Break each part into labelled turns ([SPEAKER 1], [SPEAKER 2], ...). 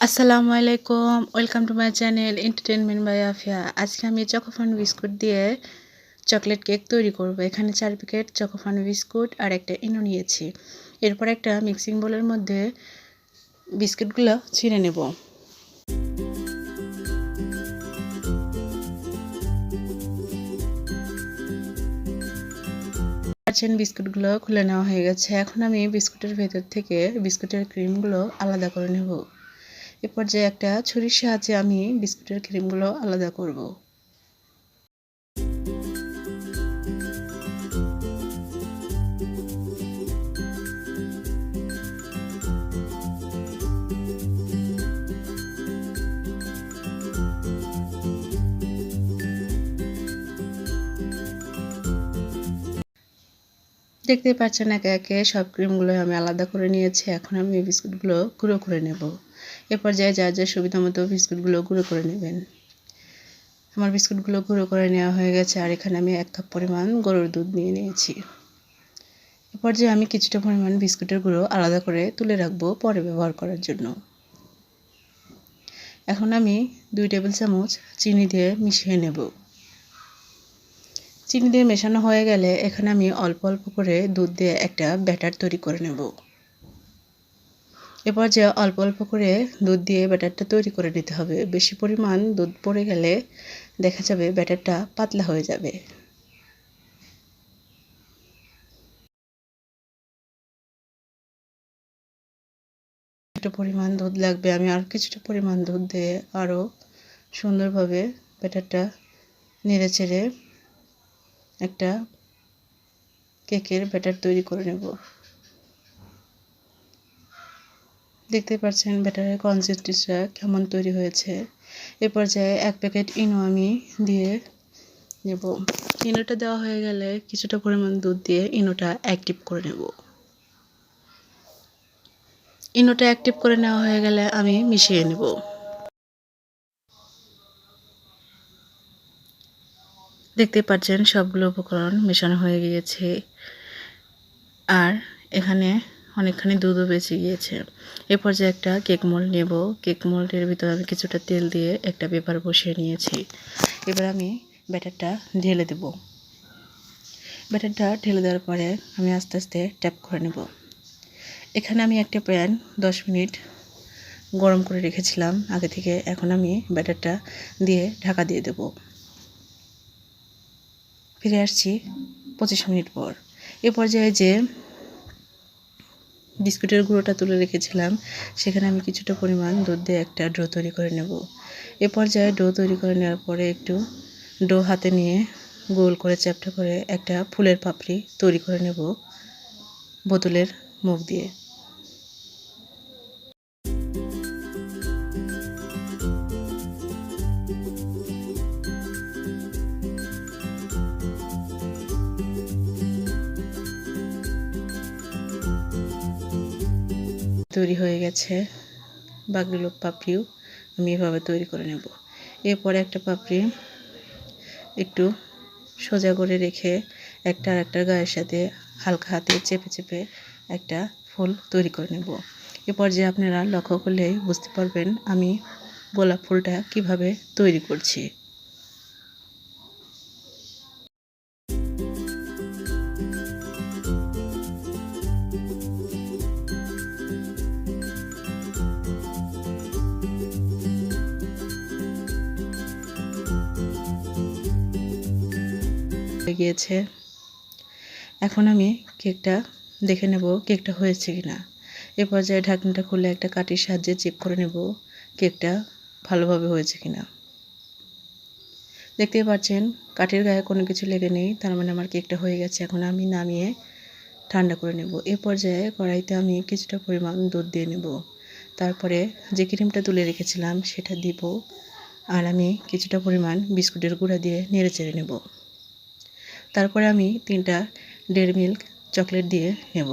[SPEAKER 1] আসসালামু আলাইকুম, welcome to my channel entertainment by Afia. আজকে আমি চকোফান বিস্কুট দিয়ে চকলেট কেক তৈরি করব। এখানে 4 প্যাকেট চকোফান বিস্কুট আর একটা ইনো নিয়েছি। এরপর একটা মিক্সিং বোলের মধ্যে বিস্কুটগুলো ছিঁড়ে নেব। বিস্কুটগুলো খুলে নেওয়া হয়ে গেছে। এখন আমি বিস্কুটের ভেতর থেকে বিস্কুটের ক্রিমগুলো আলাদা করে নেব। এ পর্যায়ে একটা ছুরির সাহায্যে আমি বিস্কুটের ক্রিমগুলো আলাদা করব। দেখতেই পাচ্ছেন একে একে সব ক্রিমগুলো আমি আলাদা করে নিয়েছি। এখন আমি এই বিস্কুটগুলো গুঁড়ো করে নেব। এ পর্যায়ে যার যার সুবিধা মতো বিস্কুটগুলো গুঁড়ো করে নেবেন। আমার বিস্কুটগুলো গুঁড়ো করে নেওয়া হয়ে গেছে। আর এখানে আমি 1 কাপ পরিমাণ গরুর দুধ নিয়ে নিয়েছি। এ পর্যায়ে আমি কিছুটা পরিমাণ বিস্কুটের গুঁড়ো আলাদা করে তুলে রাখবো পরে ব্যবহার করার জন্য। এখন আমি 2 টেবিল চামচ চিনি দিয়ে মিশিয়ে নেব। চিনি দিয়ে মেশানো হয়ে গেলে এখানে আমি অল্প অল্প করে দুধ দিয়ে একটা ব্যাটার তৈরি করে নেব। এ পর্যায়ে অল্প অল্প করে দুধ দিয়ে ব্যাটারটা তৈরি করে নিতে হবে। বেশি পরিমাণ দুধ পড়ে গেলে দেখা যাবে ব্যাটারটা পাতলা হয়ে যাবে। কিছুটা পরিমাণ দুধ লাগবে। আমি আর কিছুটা পরিমাণ দুধ দিয়ে আরও সুন্দরভাবে ব্যাটারটা নেড়ে চেড়ে একটা কেকের ব্যাটার তৈরি করে নেব। দেখতে পাচ্ছেন ব্যাটারের কনসিস্টেন্সিটা কেমন তৈরি হয়েছে। এ পর্যায়ে 1 প্যাকেট ইনো আমি দিয়ে নেব। ইনোটা দেওয়া হয়ে গেলে কিছুটা পরিমাণ দুধ দিয়ে ইনোটা অ্যাক্টিভ করে নেব। ইনোটা অ্যাক্টিভ করে নেওয়া হয়ে গেলে আমি মিশিয়ে নেব। দেখতে পাচ্ছেন সবগুলো উপকরণ মেশানো হয়ে গিয়েছে। আর এখানে অনেকখানি দুধও বেঁচে গিয়েছে। এ পর্যায়ে একটা কেক মোল্ড নেব। কেক মোল্ডের ভিতরে আমি কিছুটা তেল দিয়ে একটা পেপার বসিয়ে নিয়েছি। এবার আমি ব্যাটারটা ঢেলে দেব। ব্যাটারটা ঢেলে দেওয়ার পরে আমি আস্তে আস্তে ট্যাপ করে নেব। এখানে আমি একটা প্যান 10 মিনিট গরম করে রেখেছিলাম আগে থেকে। এখন আমি ব্যাটারটা দিয়ে ঢাকা দিয়ে দেব। ফিরে আসছি 25 মিনিট পর। এ পর্যায়ে যে বিস্কুটের গুঁড়োটা তুলে রেখেছিলাম সেখানে আমি কিছুটা পরিমাণ দুধ দিয়ে একটা ডো তৈরি করে নেব। এ পর্যায়ে ডো তৈরি করে নেওয়ার পরে একটু ডো হাতে নিয়ে গোল করে চ্যাপ্টা করে একটা ফুলের পাপড়ি তৈরি করে নেব বোতলের মুখ দিয়ে। তৈরি হয়ে গেছে। বাকিগুলো পাপড়িও আমি এভাবে তৈরি করে নেব। এরপরে একটা পাপড়ি একটু সোজা করে রেখে একটা গায়ের সাথে হালকা হাতে চেপে চেপে একটা ফুল তৈরি করে নেব। এ পর্যায়ে আপনারা লক্ষ্য করলে বুঝতে পারবেন আমি গোলাপ ফুলটা কিভাবে তৈরি করছি। হয়ে গিয়েছে। এখন আমি কেকটা দেখে নেব কেকটা হয়েছে কিনা। এ পর্যায়ে ঢাকনাটা খুলে একটা কাঠির সাহায্যে চেক করে নেব কেকটা ভালোভাবে হয়েছে কিনা। দেখতেই পাচ্ছেন কাঠের গায়ে কোনো কিছু লেগে নেই, তার মানে আমার কেকটা হয়ে গেছে। এখন আমি নামিয়ে ঠান্ডা করে নেব। এ পর্যায়ে কড়াইতে আমি কিছুটা পরিমাণ দুধ দিয়ে নেব। তারপরে যে ক্রিমটা তুলে রেখেছিলাম সেটা দিব। আর আমি কিছুটা পরিমাণ বিস্কুটের গুঁড়া দিয়ে নেড়ে চেড়ে নেব। তারপরে আমি 3টা ডেয়ারি মিল্ক চকলেট দিয়ে নেব।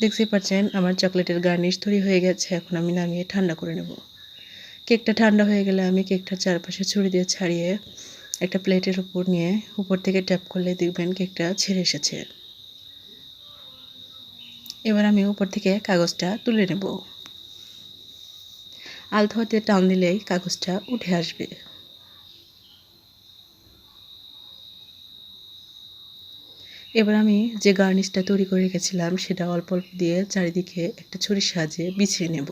[SPEAKER 1] দেখতেই পাচ্ছেন আমার চকলেটের গার্নিশ তৈরি হয়ে গেছে। এখন আমি নামিয়ে ঠান্ডা করে নেব। কেকটা ঠান্ডা হয়ে গেলে আমি কেকটার চারপাশে ছুরি দিয়ে ছাড়িয়ে একটা প্লেটের উপর নিয়ে উপর থেকে ট্যাপ করলে দেখবেন কেকটা ছেড়ে এসেছে। এবার আমি উপর থেকে কাগজটা তুলে নেব। আলতো হাতে টান দিলেই কাগজটা উঠে আসবে। এবার আমি যে গার্নিশটা তৈরি করে রেখেছিলাম সেটা অল্প অল্প দিয়ে চারিদিকে একটা ছুরির সাহায্যে বিছিয়ে নেব।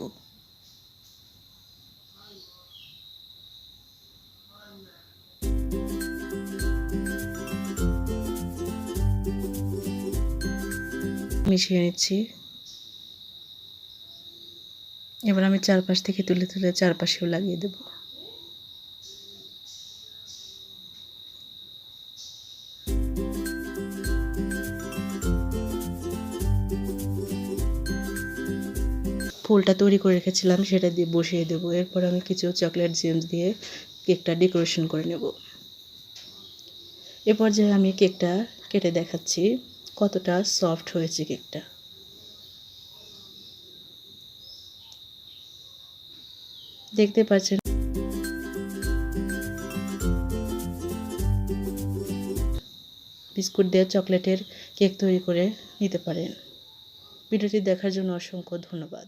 [SPEAKER 1] মিশিয়ে নিচ্ছি। এবার আমি চারপাশ থেকে তুলে তুলে চারপাশেও লাগিয়ে দেব। ফুলটা তৈরি করে রেখেছিলাম সেটা দিয়ে বসিয়ে দেবো। এরপর আমি কিছু চকলেট জেমস দিয়ে কেকটা ডেকোরেশন করে নেব। এ পর্যায়ে আমি কেকটা কেটে দেখাচ্ছি কতটা সফট হয়েছে কেকটা। দেখতে পাচ্ছেন বিস্কুট দিয়ে চকলেটের কেক তৈরি করে নিতে পারেন। ভিডিওটি দেখার জন্য অসংখ্য ধন্যবাদ।